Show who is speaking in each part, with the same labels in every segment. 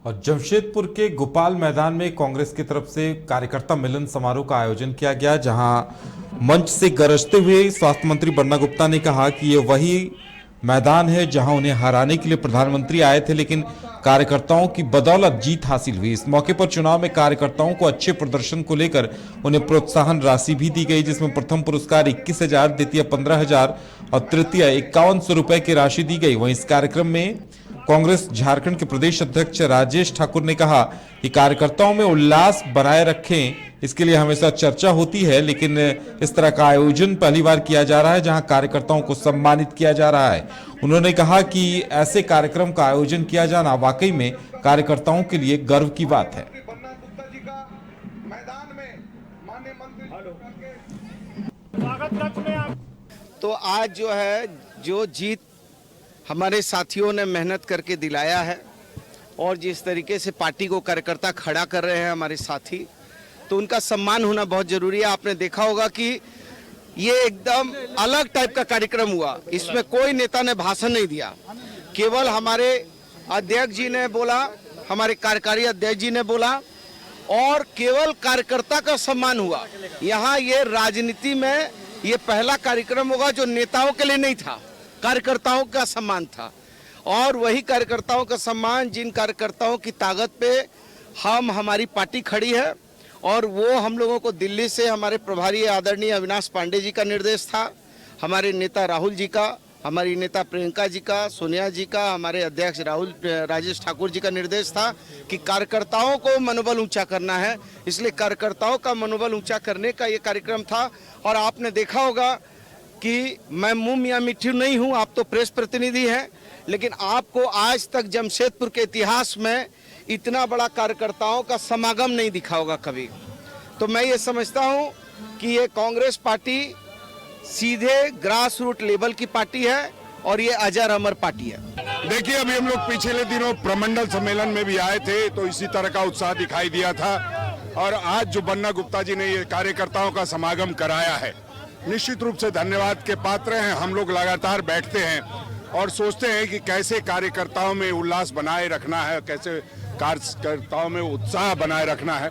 Speaker 1: और जमशेदपुर के गोपाल मैदान में कांग्रेस की तरफ से कार्यकर्ता मिलन समारोह का आयोजन किया गया, जहां मंच से गरजते हुए स्वास्थ्य मंत्री बन्ना गुप्ता ने कहा कि ये वही मैदान है जहां उन्हें हराने के लिए प्रधानमंत्री आए थे, लेकिन कार्यकर्ताओं की बदौलत जीत हासिल हुई। इस मौके पर चुनाव में कार्यकर्ताओं को अच्छे प्रदर्शन को लेकर उन्हें प्रोत्साहन राशि भी दी गई, जिसमें प्रथम पुरस्कार 21,000, द्वितीय 15,000 और तृतीय 5100 रुपए की राशि दी गई। वहीं इस कार्यक्रम में कांग्रेस झारखंड के प्रदेश अध्यक्ष राजेश ठाकुर ने कहा कि कार्यकर्ताओं में उल्लास बनाए रखें, इसके लिए हमेशा चर्चा होती है, लेकिन इस तरह का आयोजन पहली बार किया जा रहा है जहां कार्यकर्ताओं को सम्मानित किया जा रहा है। उन्होंने कहा कि ऐसे कार्यक्रम का आयोजन किया जाना वाकई में कार्यकर्ताओं के लिए गर्व की बात है।
Speaker 2: तो आज जो है जो जीत हमारे साथियों ने मेहनत करके दिलाया है और जिस तरीके से पार्टी को कार्यकर्ता खड़ा कर रहे हैं हमारे साथी, तो उनका सम्मान होना बहुत जरूरी है। आपने देखा होगा कि ये एकदम अलग टाइप का कार्यक्रम हुआ, इसमें कोई नेता ने भाषण नहीं दिया, केवल हमारे अध्यक्ष जी ने बोला, हमारे कार्यकारी अध्यक्ष जी ने बोला और केवल कार्यकर्ता का सम्मान हुआ। यहाँ ये राजनीति में ये पहला कार्यक्रम होगा जो नेताओं के लिए नहीं था, कार्यकर्ताओं का सम्मान था। और वही कार्यकर्ताओं का सम्मान, जिन कार्यकर्ताओं की ताकत पे हमारी पार्टी खड़ी है, और वो हम लोगों को दिल्ली से हमारे प्रभारी आदरणीय अविनाश पांडे जी का निर्देश था, हमारे नेता राहुल जी का, हमारी नेता प्रियंका जी का, सोनिया जी का, हमारे अध्यक्ष राजेश ठाकुर जी का निर्देश था कि कार्यकर्ताओं को मनोबल ऊंचा करना है। इसलिए कार्यकर्ताओं का मनोबल ऊंचा करने का ये कार्यक्रम था। और आपने देखा होगा कि मैं मुंह मियां मिट्ठू नहीं हूं, आप तो प्रेस प्रतिनिधि हैं, लेकिन आपको आज तक जमशेदपुर के इतिहास में इतना बड़ा कार्यकर्ताओं का समागम नहीं दिखा होगा कभी। तो मैं ये समझता हूं कि ये कांग्रेस पार्टी सीधे ग्रास रूट लेवल की पार्टी है और ये अजर अमर पार्टी है।
Speaker 3: देखिए, अभी हम लोग पिछले दिनों प्रमंडल सम्मेलन में भी आए थे, तो इसी तरह का उत्साह दिखाई दिया था। और आज जो बन्ना गुप्ता जी ने ये कार्यकर्ताओं का समागम कराया है, निश्चित रूप से धन्यवाद के पात्र हैं। हम लोग लगातार बैठते हैं और सोचते हैं कि कैसे कार्यकर्ताओं में उल्लास बनाए रखना है, कैसे कार्यकर्ताओं में उत्साह बनाए रखना है।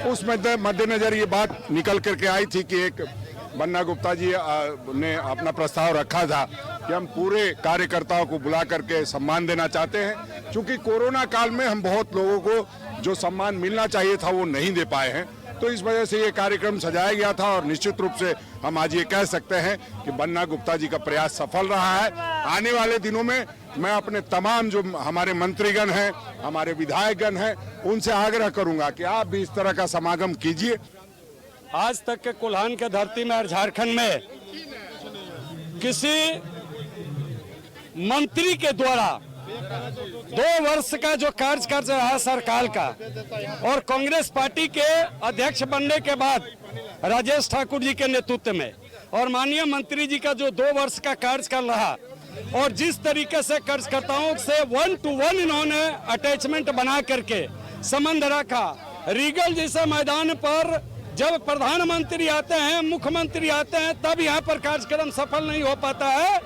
Speaker 3: उस मद्देनजर ये बात निकल करके आई थी कि एक बन्ना गुप्ता जी ने अपना प्रस्ताव रखा था कि हम पूरे कार्यकर्ताओं को बुला करके सम्मान देना चाहते हैं, क्योंकि कोरोना काल में हम बहुत लोगों को जो सम्मान मिलना चाहिए था वो नहीं दे पाए हैं। तो इस वजह से ये कार्यक्रम सजाया गया था और निश्चित रूप से हम आज ये कह सकते हैं कि बन्ना गुप्ता जी का प्रयास सफल रहा है। आने वाले दिनों में मैं अपने तमाम जो हमारे मंत्रीगण हैं, हमारे विधायकगण हैं, उनसे आग्रह करूंगा कि आप भी इस तरह का समागम कीजिए।
Speaker 4: आज तक के कोल्हान के धरती में और झारखंड में किसी मंत्री के द्वारा 2 वर्ष का जो कार्यकाल रहा सरकार का, और कांग्रेस पार्टी के अध्यक्ष बनने के बाद राजेश ठाकुर जी के नेतृत्व में और माननीय मंत्री जी का जो 2 वर्ष का कार्यकाल रहा, और जिस तरीके से कार्यकर्ताओं से 1 to 1 इन्होंने अटैचमेंट बना करके संबंध रखा। रीगल जैसे मैदान पर जब प्रधानमंत्री आते हैं, मुख्यमंत्री आते हैं, तब यहाँ पर कार्यक्रम सफल नहीं हो पाता है।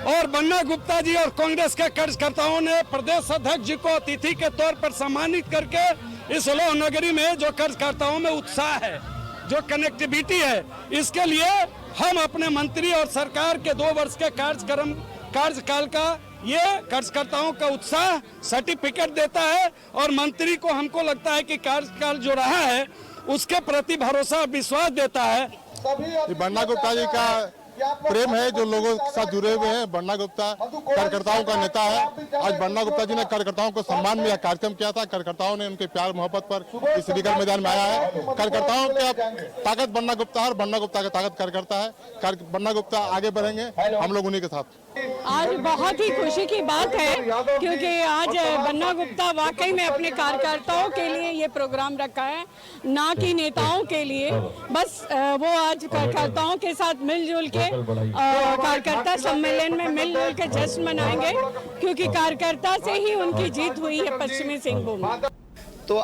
Speaker 4: और बन्ना गुप्ता जी और कांग्रेस के कार्यकर्ताओं ने प्रदेश अध्यक्ष जी को अतिथि के तौर पर सम्मानित करके इस लौह नगरी में जो कार्यकर्ताओं में उत्साह है, जो कनेक्टिविटी है, इसके लिए हम अपने मंत्री और सरकार के 2 वर्ष के कार्यकाल का ये कार्यकर्ताओं का उत्साह सर्टिफिकेट देता है। और मंत्री को हमको लगता है कि कार्यकाल जो रहा है उसके प्रति भरोसा और विश्वास देता है।
Speaker 5: बन्ना गुप्ता जी का प्रेम है जो लोगों के साथ जुड़े हुए हैं। बन्ना गुप्ता कार्यकर्ताओं का नेता है। आज बन्ना गुप्ता जी ने कार्यकर्ताओं को सम्मान में यह कार्यक्रम किया था। कार्यकर्ताओं ने उनके प्यार मोहब्बत पर इस रीगल मैदान में आया है। कार्यकर्ताओं की ताकत बन्ना गुप्ता है और बन्ना गुप्ता की ताकत कार्यकर्ता है। बन्ना गुप्ता आगे बढ़ेंगे, हम लोग उन्हीं के साथ।
Speaker 6: आज बहुत ही खुशी की बात है, क्योंकि आज बन्ना गुप्ता वाकई में अपने कार्यकर्ताओं के लिए ये प्रोग्राम रखा है, ना कि नेताओं के लिए। बस वो आज कार्यकर्ताओं के साथ मिलजुल के कार्यकर्ता सम्मेलन में मिलजुल के जश्न मनाएंगे, क्योंकि कार्यकर्ता से ही उनकी जीत हुई है पश्चिमी सिंहभूम।
Speaker 2: तो